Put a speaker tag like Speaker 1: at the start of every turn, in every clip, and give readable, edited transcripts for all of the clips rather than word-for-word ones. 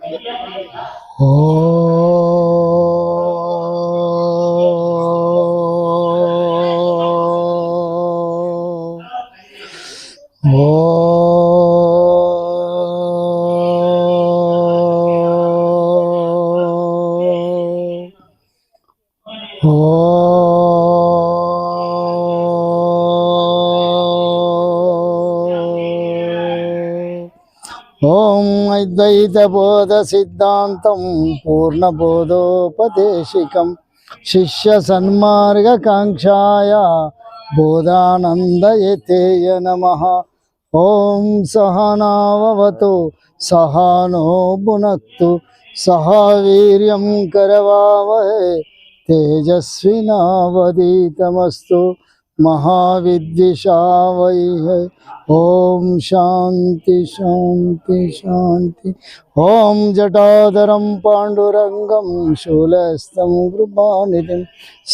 Speaker 1: ఓం అద్వైత బోధ సిద్ధాంతం పూర్ణబోధోపదేశికం శిష్య సన్మార్గ కాంక్షాయ బోధానందయతేయ నమః. ఓం సహనావవతు సహనో భునక్తు సహ వీర్యం కరవావహై తేజస్వినావధీతమస్తు महाविद्विषावहै. ओम शांति शांति शांति. ओम जटाधरं पांडुरंगं शूलस्थं कृपानिधिं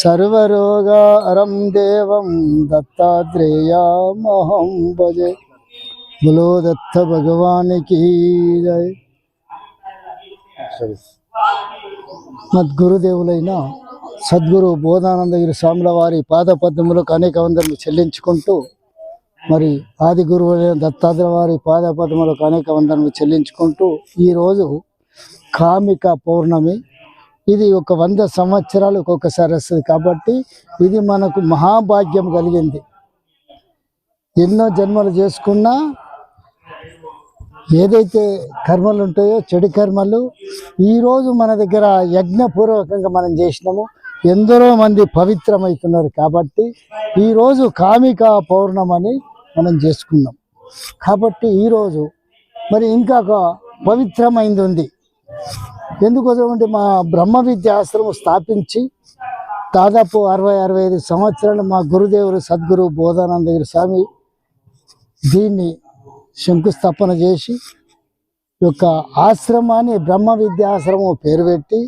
Speaker 1: सर्वरोगहरं देवं दत्तात्रेयमहं भजे. बोलो दत्त भगवान की जय. మద్గురుదేవులైన సద్గురు బోధానందగిరి స్వాముల వారి పాదపద్మములకు అనేక వందనలు చెల్లించుకుంటూ, మరి ఆది గురువులైన దత్తాత్రేయ వారి పాదపద్మములకు అనేక వందనలు చెల్లించుకుంటూ, ఈరోజు కామిక పౌర్ణమి. ఇది ఒక 100 సంవత్సరాలకు ఒకసారి వస్తుంది కాబట్టి ఇది మనకు మహాభాగ్యం కలిగింది. ఎన్నో జన్మలు చేసుకున్నా ఏదైతే కర్మలు ఉంటాయో చెడు కర్మలు ఈరోజు మన దగ్గర యజ్ఞపూర్వకంగా మనం చేసినాము. ఎందరో మంది పవిత్రమవుతున్నారు కాబట్టి ఈరోజు కామిక పౌర్ణమని మనం చేసుకున్నాం. కాబట్టి ఈరోజు మరి ఇంకా ఒక పవిత్రమైంది ఉంది. ఎందుకోసం అంటే మా బ్రహ్మ విద్యా ఆశ్రమం స్థాపించి దాదాపు 60-65 సంవత్సరాలు మా గురుదేవులు సద్గురు బోధానందగిరి స్వామి దీన్ని శంకుస్థాపన చేసి యొక్క ఆశ్రమాన్ని బ్రహ్మ విద్యాశ్రమం పేరు పెట్టి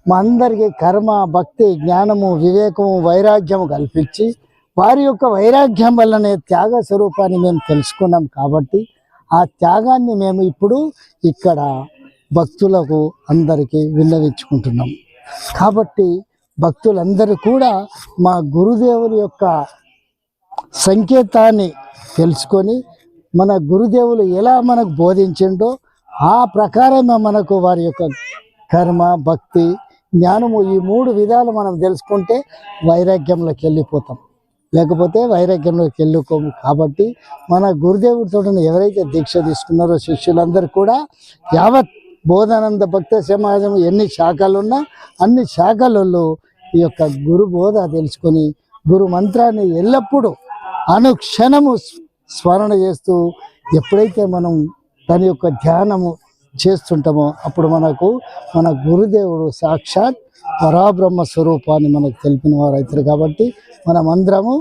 Speaker 1: మా అందరికీ కర్మ, భక్తి, జ్ఞానము, వివేకము, వైరాగ్యము కల్పించి వారి యొక్క వైరాగ్యం వల్లనే త్యాగ స్వరూపాన్ని మేము తెలుసుకున్నాం. కాబట్టి ఆ త్యాగాన్ని మేము ఇప్పుడు ఇక్కడ భక్తులకు అందరికీ విన్నవించుకుంటున్నాం. కాబట్టి భక్తులందరూ కూడా మా గురుదేవుల యొక్క సంకేతాన్ని తెలుసుకొని మన గురుదేవులు ఎలా మనకు బోధించిండో ఆ ప్రకారమే మనకు వారి యొక్క కర్మ, భక్తి, జ్ఞానము ఈ 3 విధాలు మనం తెలుసుకుంటే వైరాగ్యంలోకి వెళ్ళిపోతాం, లేకపోతే వైరాగ్యంలోకి వెళ్ళుకోము. కాబట్టి మన గురుదేవుడితో ఎవరైతే దీక్ష తీసుకున్నారో శిష్యులందరూ కూడా యావత్ బోధానంద భక్త సమాజం ఎన్ని శాఖలున్నా అన్ని శాఖలలో ఈ యొక్క గురు బోధ తెలుసుకొని గురు మంత్రాన్ని ఎల్లప్పుడూ అనుక్షణము స్మరణ చేస్తూ ఎప్పుడైతే మనం దాని యొక్క ధ్యానము చేస్తుంటామో అప్పుడు మనకు మన గురుదేవుడు సాక్షాత్ పరాబ్రహ్మ స్వరూపాన్ని మనకు తెలిపిన వారు అవుతారు. కాబట్టి మనం అందరము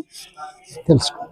Speaker 1: తెలుసుకుంటాం.